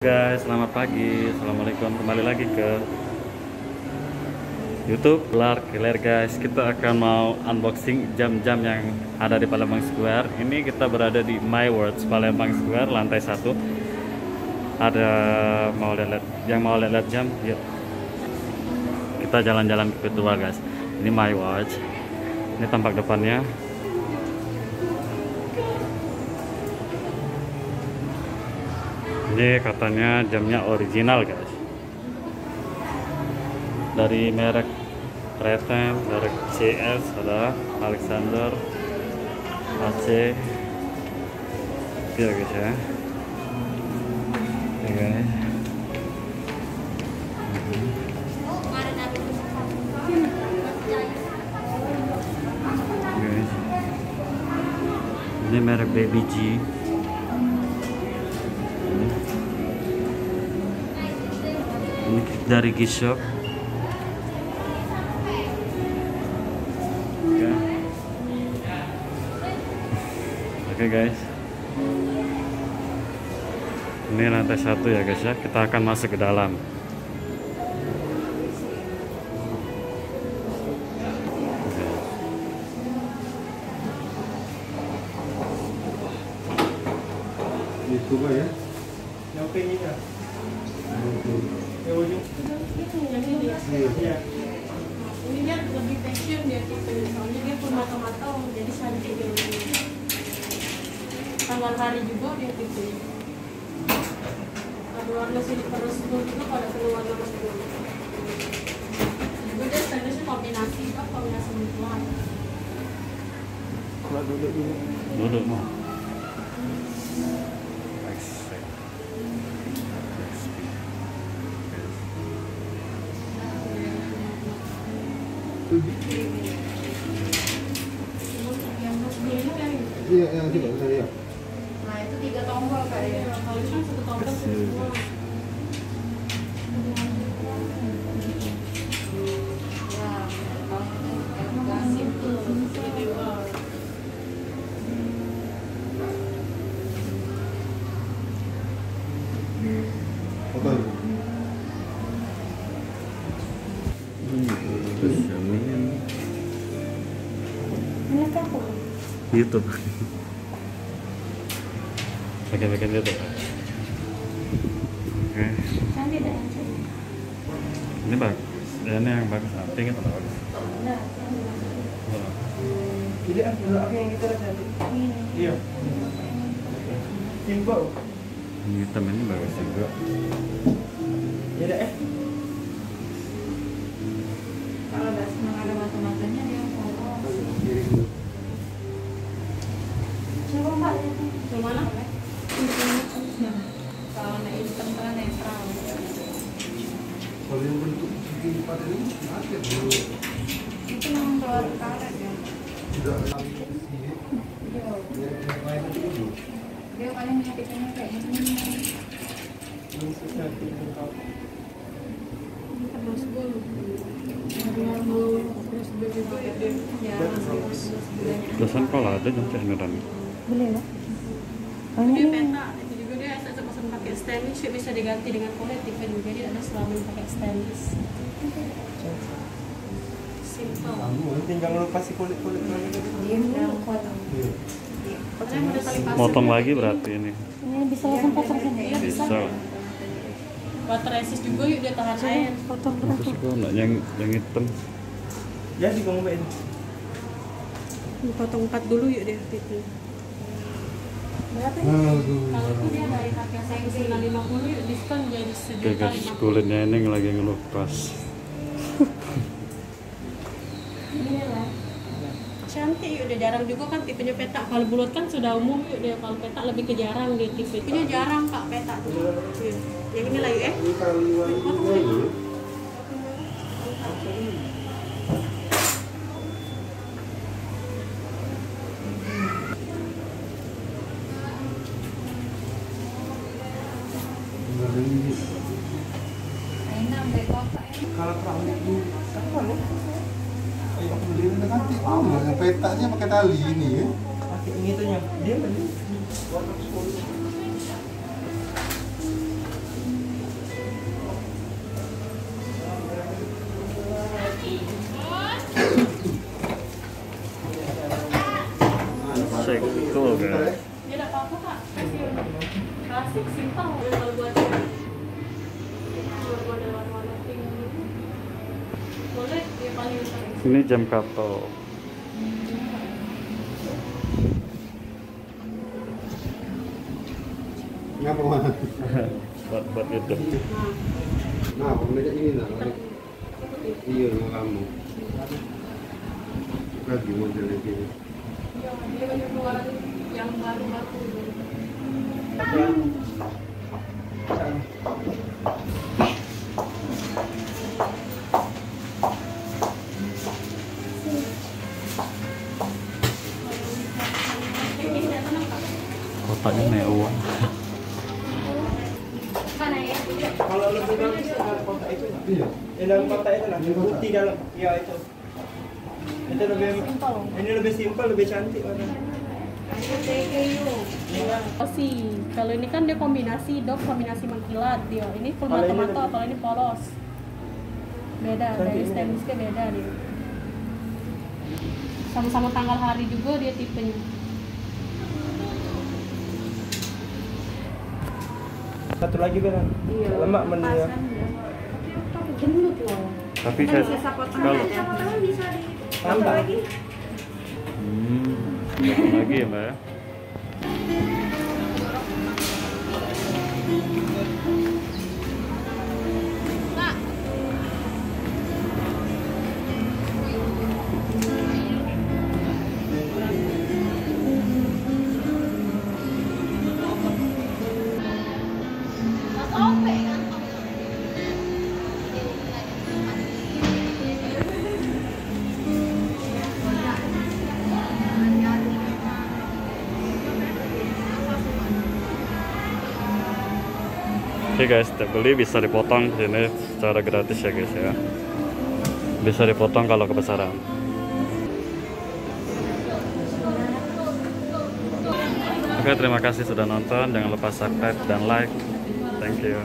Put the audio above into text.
Guys, selamat pagi. Assalamualaikum. Kembali lagi ke YouTube Lark Killer guys. Kita akan mau unboxing jam-jam yang ada di Palembang Square. Ini kita berada di My Words Palembang Square, lantai 1. Ada yang mau lihat jam, yuk. Kita jalan-jalan ke ketua guys. Ini My Watch. Ini tampak depannya. Ini katanya jamnya original guys, dari merek Reten, merek CS, ada Alexander, AC, ya guys ya. Oke guys. Guys. Ini merek Baby G. Ini dari G-Shock. Oke guys, ini lantai 1 ya guys ya. Kita akan masuk ke dalam. Coba ya. Yang pengen ya. Ini dia lebih fashion dia tipe, soalnya dia pun matang-matang, jadi cantik dia. Tanggal hari juga dia tipe. Ada warna silver gold juga, pada perlu warna gold. Juga dia stylenya kombinasi mutual. Kalau duduk mau. Iya, yang tidak saya. Nah itu 3 tombol kayaknya. Kalau itu 1 tombol semua. YouTube. Bagian-bagian YouTube. Oke. Ini bagus. Ini yang bagus. Pink itu bagus. Jadi aku yang kita cantik. Iya. Simple. Ini hitam ini bagus juga. Ya dah Kalau ada mata-matanya dia coba mbak, yang mana? Kalau hitam kan netral. Kalau yang bentuk segi pada ini ada dulu. Itu yang keluar karet ya. Sudah Dia paling menyakitnya kayak ini. Terus dulu. Dosan kalau ada nanti beneran. Boleh lah. Dia peta, itu juga dia pesan pakai stainless, bisa diganti dengan kulit juga, jadi ada selalu pakai stainless. Simple. tinggal lepas si kulit-kulit lagi. Dia udah potong. Motong lagi berarti ini. Ini bisa langsung potong sini. Iya bisa. Bisa. Water resist juga yuk, dia tahan air. Potong Terus berapa? juga enggak yang hitam. Jadi kamu baik. Potong 4 dulu yuk dia gitu. Berapa ya? Kalau itu dia dari harga saya 950 yuk, diskon jadi Oke guys, kulitnya ini lagi ngelupas. Ini lah. Cantik yuk, dia jarang juga kan tipenya peta. Kalau bulat kan sudah umum yuk dia, kalau peta lebih ke jarang dia tipe. Tipenya jarang Kak peta tuh. Yuk. Yang ini lah yuk Kalau perahu itu apa nih? Ayo aku beli nanti. Yang petanya pakai tali ini ya. Pakai ini tuh dia beli. Ini jam kato. Ngapa mana? Buat itu. Nah, pokoknya ini lah. Iya, sama kamu. Lagi modelnya gini. Yang baru-baru. Kotaknya mewah. Kalau lebih bagus dalam kotak itu. Iya. Dalam kotak itu lah, putih dalam. Ya itu. Itu lebih ini lebih simpel, lebih cantik warna. Oh sih, kalau ini kan dia kombinasi dop kombinasi mengkilat dia. Ini full Kalau ini mata-mata, lebih- kalau ini polos. Beda, dari Cantiknya. stainlessnya beda dia. Sama-sama tanggal hari juga dia tipenya. Satu lagi benar. Iya. Lemak menurut. Gendut loh. Tapi saya kalau bisa Tambah. potong lagi ya mbak ya. Oke guys, setiap beli bisa dipotong sini secara gratis ya guys ya. Bisa dipotong kalau kebesaran. Oke, terima kasih sudah nonton. Jangan lupa subscribe dan like. Thank you.